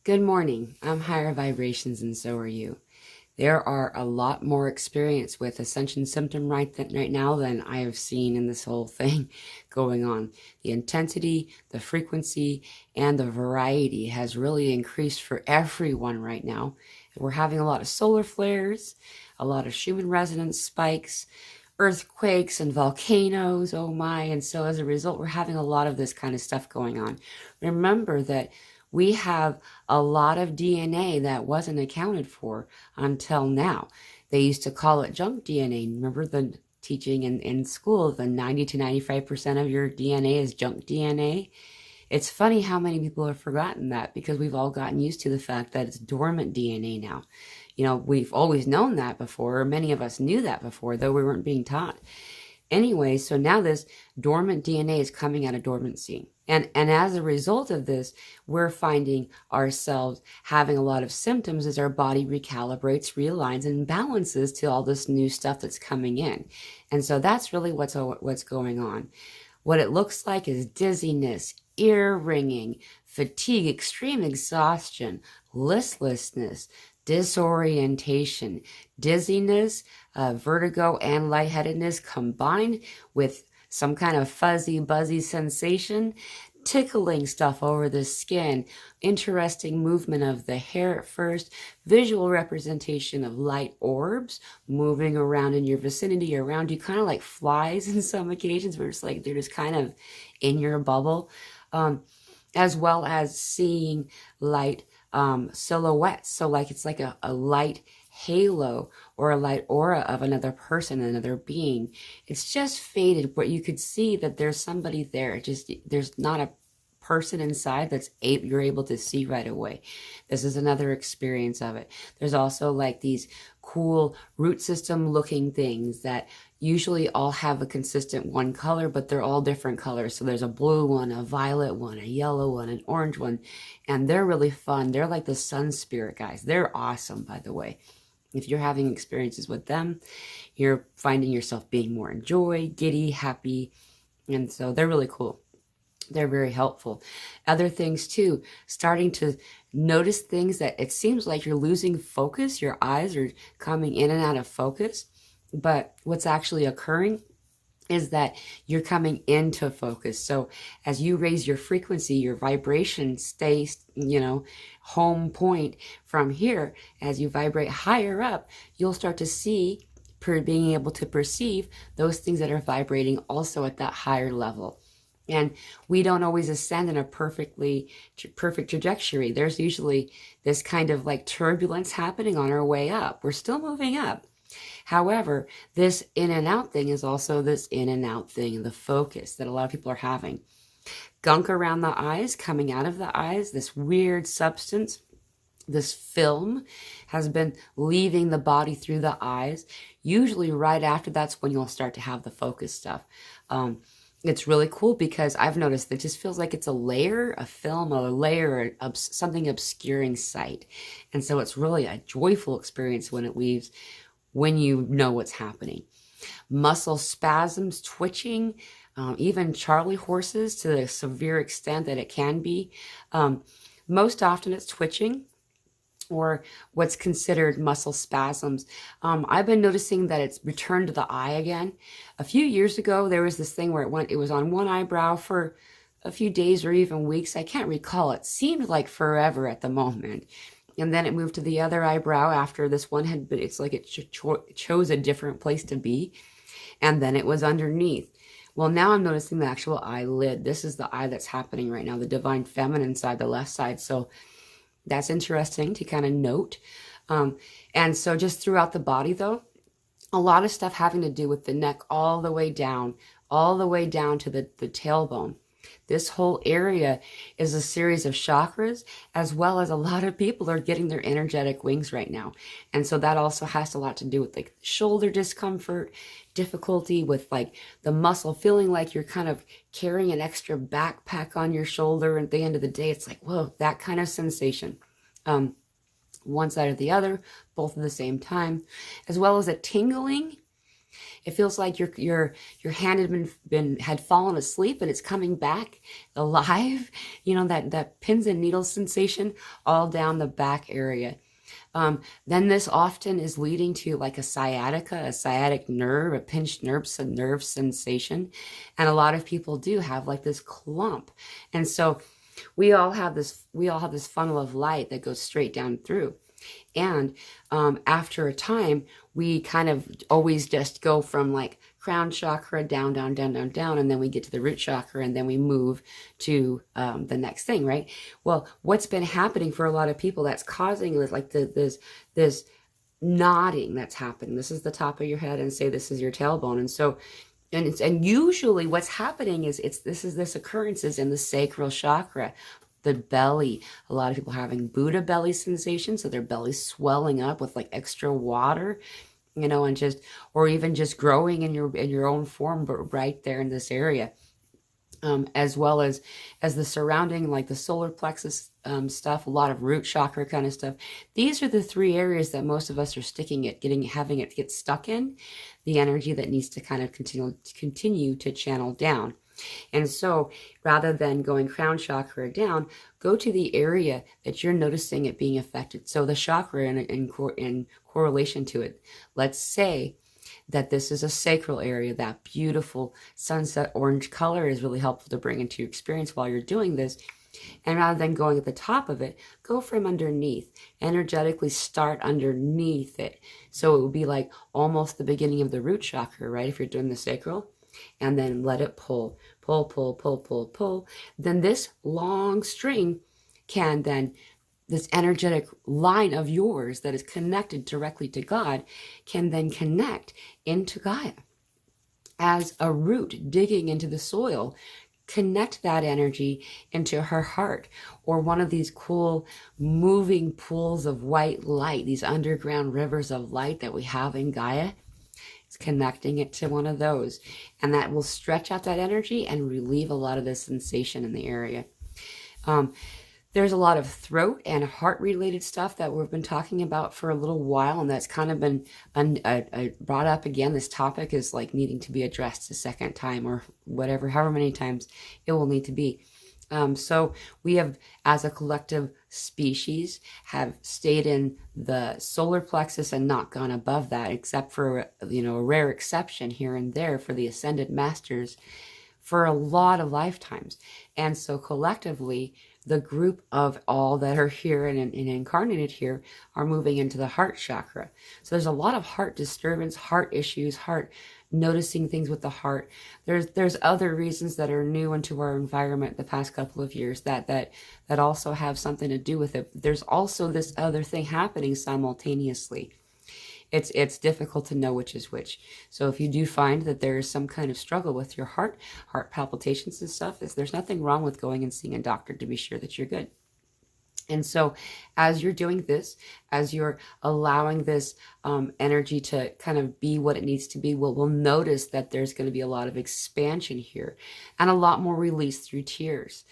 Good morning. I'm higher vibrations and so are you. There are a lot more experience with Ascension Symptom right now than I have seen in this whole thing going on. The intensity, the frequency, and the variety has really increased for everyone right now. We're having a lot of solar flares, a lot of Schumann resonance spikes, earthquakes and volcanoes, oh my. And so as a result, we're having a lot of this kind of stuff going on. Remember that we have a lot of DNA that wasn't accounted for until now. They used to call it junk DNA. Remember the teaching in school, the 90 to 95% of your DNA is junk DNA? It's funny how many people have forgotten that because we've all gotten used to the fact that it's dormant DNA now. You know, we've always known that before, or many of us knew that before, though we weren't being taught. Anyway, so now this dormant DNA is coming out of dormancy. And as a result of this, we're finding ourselves having a lot of symptoms as our body recalibrates, realigns, and balances to all this new stuff that's coming in. And so that's really what's going on. What it looks like is dizziness, ear ringing, fatigue, extreme exhaustion, listlessness, disorientation, dizziness, vertigo, and lightheadedness combined with some kind of fuzzy, buzzy sensation, tickling stuff over the skin, interesting movement of the hair at first, visual representation of light orbs moving around in your vicinity around you, kind of like flies in some occasions where it's like they're just kind of in your bubble, as well as seeing light silhouettes. So like it's like a light halo or a light aura of another person, another being. It's just faded, but you could see that there's somebody there. Just there's not a person inside you're able to see right away. This is another experience of it. There's also like these cool root system looking things that usually all have a consistent one color, but they're all different colors. So there's a blue one, a violet one, a yellow one, an orange one, and they're really fun. They're like the sun spirit guys. They're awesome, by the way. If you're having experiences with them, you're finding yourself being more in joy, giddy, happy, and so they're really cool. They're very helpful. Other things too, starting to notice things that it seems like you're losing focus. Your eyes are coming in and out of focus. But what's actually occurring is that you're coming into focus. So as you raise your frequency, your vibration stays, home point from here. As you vibrate higher up, you'll start to see, being able to perceive those things that are vibrating also at that higher level. And we don't always ascend in a perfect trajectory. There's usually this kind of like turbulence happening on our way up. We're still moving up. However, this in and out thing is also this in and out thing, the focus that a lot of people are having. Gunk around the eyes, coming out of the eyes, this weird substance, this film has been leaving the body through the eyes. Usually right after that's when you'll start to have the focus stuff. It's really cool because I've noticed that it just feels like it's a layer, a film, a layer of something obscuring sight. And so it's really a joyful experience when it leaves, when you know what's happening. Muscle spasms, twitching, even Charlie horses to the severe extent that it can be. Most often it's twitching or what's considered muscle spasms. I've been noticing that it's returned to the eye again. A few years ago, there was this thing where it was on one eyebrow for a few days or even weeks. I can't recall. It seemed like forever at the moment. And then it moved to the other eyebrow after this one had been, it's like it chose a different place to be. And then it was underneath. Well, now I'm noticing the actual eyelid. This is the eye that's happening right now, the divine feminine side, the left side. So that's interesting to kind of note. And so just throughout the body, though, a lot of stuff having to do with the neck all the way down to the tailbone. This whole area is a series of chakras, as well as a lot of people are getting their energetic wings right now. And so that also has a lot to do with like shoulder discomfort, difficulty with like the muscle, feeling like you're kind of carrying an extra backpack on your shoulder. And at the end of the day, it's like, whoa, that kind of sensation. One side or the other, both at the same time, as well as a tingling It feels like your hand had fallen asleep and it's coming back alive. That pins and needles sensation all down the back area. Then this often is leading to like a sciatica, a sciatic nerve, a pinched nerve sensation. And a lot of people do have like this clump. And so we all have this funnel of light that goes straight down through. And after a time, we kind of always just go from like crown chakra down, down, down, down, down, and then we get to the root chakra, and then we move to the next thing, right? Well, what's been happening for a lot of people that's causing like this nodding that's happening. This is the top of your head, and say this is your tailbone, and so. And usually what's happening is this occurrence is in the sacral chakra, the belly. A lot of people having Buddha belly sensation, so their belly's swelling up with like extra water, and just, or even just growing in your own form, but right there in this area. As well as the surrounding, like the solar plexus stuff, a lot of root chakra kind of stuff. These are the three areas that most of us are having it get stuck in, the energy that needs to kind of continue to channel down. And so rather than going crown chakra down, go to the area that you're noticing it being affected. So the chakra in correlation to it. Let's say that this is a sacral area. That beautiful sunset orange color is really helpful to bring into your experience while you're doing this. And rather than going at the top of it, go from underneath. Energetically start underneath it. So it would be like almost the beginning of the root chakra, right? If you're doing the sacral. And then let it pull, pull, pull, pull, pull, pull. Then this long string can then, this energetic line of yours that is connected directly to God, can then connect into Gaia as a root digging into the soil. Connect that energy into her heart, or one of these cool moving pools of white light, these underground rivers of light that we have in Gaia. It's connecting it to one of those, and that will stretch out that energy and relieve a lot of the sensation in the area. There's a lot of throat and heart related stuff that we've been talking about for a little while, and that's kind of been brought up again. This topic is like needing to be addressed a second time, or whatever, however many times it will need to be. So we have, as a collective species, have stayed in the solar plexus and not gone above that, except for, a rare exception here and there for the ascended masters for a lot of lifetimes. And so collectively, the group of all that are here and incarnated here are moving into the heart chakra. So there's a lot of heart disturbance, heart issues, heart noticing things with the heart. There's other reasons that are new into our environment the past couple of years that also have something to do with it. There's also this other thing happening simultaneously. It's difficult to know which is which. So if you do find that there is some kind of struggle with your heart palpitations and stuff, there's nothing wrong with going and seeing a doctor to be sure that you're good. And so as you're doing this, as you're allowing this energy to kind of be what it needs to be, we'll notice that there's going to be a lot of expansion here and a lot more release through tears.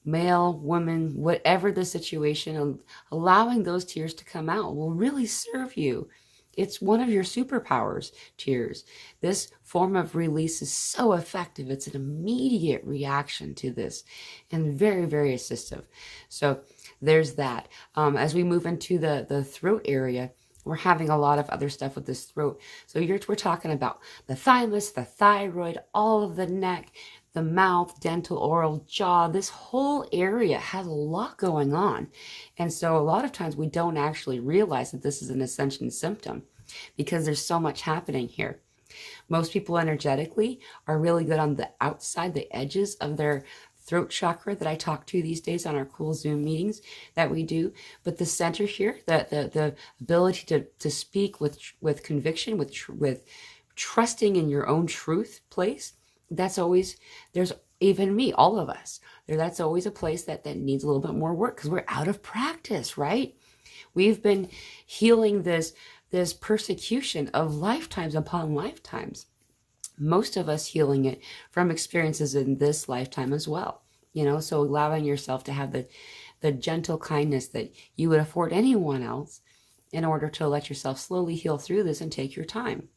Male, woman, whatever the situation, allowing those tears to come out will really serve you. It's one of your superpowers, tears. This form of release is so effective. It's an immediate reaction to this and very, very assistive. So there's that. As we move into the throat area, we're having a lot of other stuff with this throat. So we're talking about the thymus, the thyroid, all of the neck, the mouth, dental, oral, jaw. This whole area has a lot going on. And so a lot of times we don't actually realize that this is an ascension symptom because there's so much happening here. Most people energetically are really good on the outside, the edges of their throat chakra that I talk to these days on our cool Zoom meetings that we do. But the center here, the ability to speak with conviction, with trusting in your own truth place, that's always, there's even me, all of us, that's always a place that needs a little bit more work because we're out of practice, right? We've been healing this persecution of lifetimes upon lifetimes. Most of us healing it from experiences in this lifetime as well. So allowing yourself to have the gentle kindness that you would afford anyone else in order to let yourself slowly heal through this and take your time.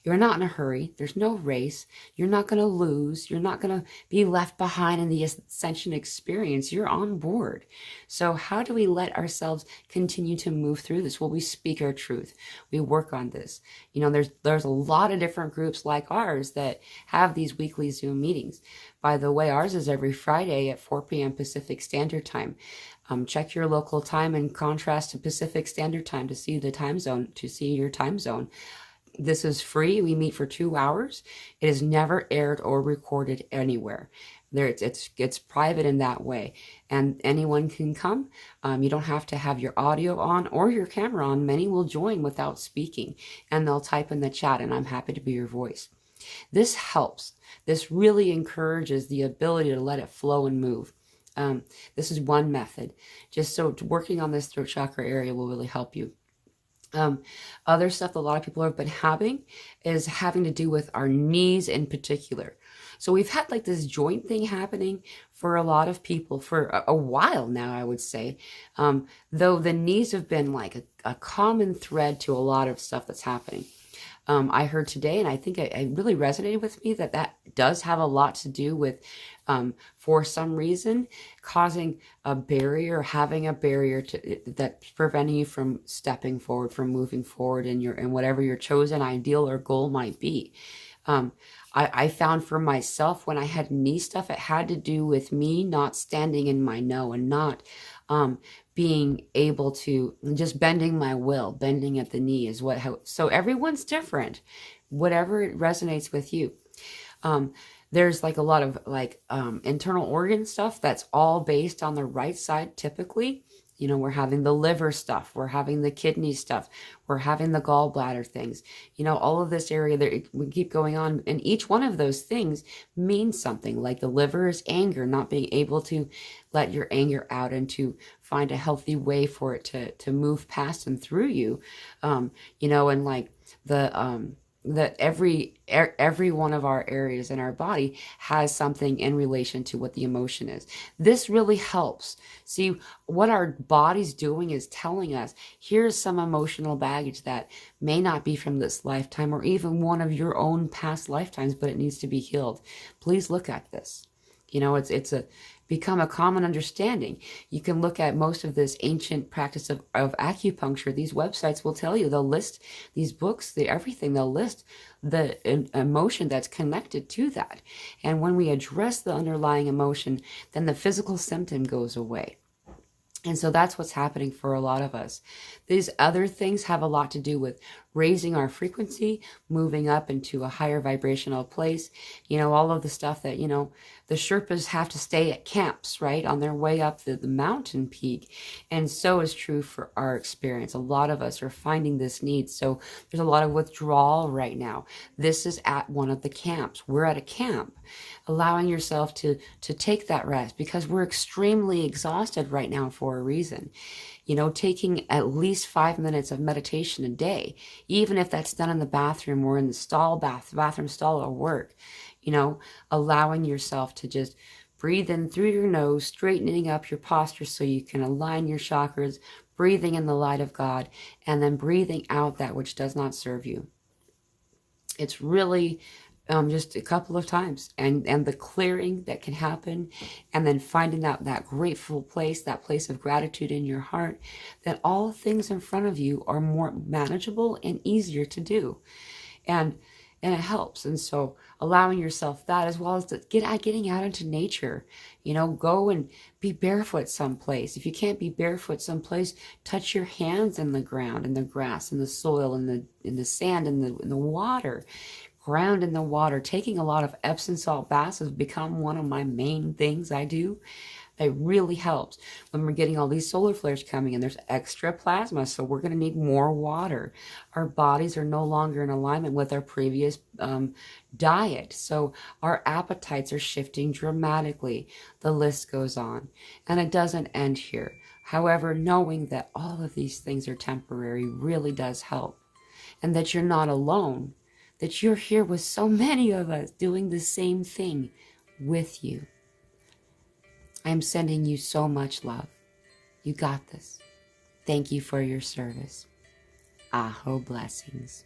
You're not in a hurry. There's no race. You're not going to lose. You're not going to be left behind in the ascension experience. You're on board. So how do we let ourselves continue to move through this? Well, we speak our truth. We work on this. You know, there's a lot of different groups like ours that have these weekly Zoom meetings. By the way, ours is every Friday at 4 p.m. Pacific Standard Time. Check your local time and contrast to Pacific Standard Time to see the time zone, to see your time zone. This is free. We meet for 2 hours. It is never aired or recorded anywhere. It's private in that way, and anyone can come. You don't have to have your audio on or your camera on. Many will join without speaking, and they'll type in the chat, and I'm happy to be your voice. This helps. This really encourages the ability to let it flow and move. This is one method. Just so working on this throat chakra area will really help you. Other stuff that a lot of people have been having is having to do with our knees in particular. So we've had like this joint thing happening for a lot of people for a while now, I would say. Though the knees have been like a common thread to a lot of stuff that's happening. I heard today, and I think it really resonated with me, that does have a lot to do with, for some reason, causing a barrier, having a barrier that's preventing you from stepping forward, from moving forward in whatever your chosen ideal or goal might be. I found for myself when I had knee stuff, it had to do with me not standing in my no and not being able to just bending my will, bending at the knee is so everyone's different, whatever it resonates with you. There's like a lot of like internal organ stuff that's all based on the right side typically. You know, we're having the liver stuff, we're having the kidney stuff, we're having the gallbladder things, you know, all of this area that we keep going on. And each one of those things means something. Like the liver is anger, not being able to let your anger out and to find a healthy way for it to move past and through you. You know, and like that every one of our areas in our body has something in relation to what the emotion is. This really helps. See, what our body's doing is telling us, here's some emotional baggage that may not be from this lifetime or even one of your own past lifetimes, but it needs to be healed. Please look at this. You know, it's become a common understanding. You can look at most of this ancient practice of acupuncture. These websites will tell you, they'll list these books, everything, they'll list the emotion that's connected to that. And when we address the underlying emotion, then the physical symptom goes away. And so that's what's happening for a lot of us. These other things have a lot to do with raising our frequency, moving up into a higher vibrational place. You know, all of the stuff that, you know, the Sherpas have to stay at camps, right, on their way up the mountain peak. And so is true for our experience. A lot of us are finding this need. So there's a lot of withdrawal right now. This is at one of the camps. We're at a camp. Allowing yourself to take that rest, because we're extremely exhausted right now for a reason. You know, taking at least 5 minutes of meditation a day, even if that's done in the bathroom or in the bathroom stall at work, you know, allowing yourself to just breathe in through your nose, straightening up your posture so you can align your chakras, breathing in the light of God, and then breathing out that which does not serve you. It's really just a couple of times, and the clearing that can happen, and then finding out that grateful place, that place of gratitude in your heart, that all things in front of you are more manageable and easier to do, and it helps. And so allowing yourself that, as well as getting out into nature, you know, go and be barefoot someplace. If you can't be barefoot someplace, touch your hands in the ground, in the grass, in the soil, in the sand, in the water. Ground in the water. Taking a lot of Epsom salt baths has become one of my main things I do. It really helps when we're getting all these solar flares coming in. There's extra plasma, so we're going to need more water. Our bodies are no longer in alignment with our previous diet, so our appetites are shifting dramatically. The list goes on, and it doesn't end here. However, knowing that all of these things are temporary really does help, and that you're not alone. That you're here with so many of us doing the same thing with you. I am sending you so much love. You got this. Thank you for your service. Aho blessings.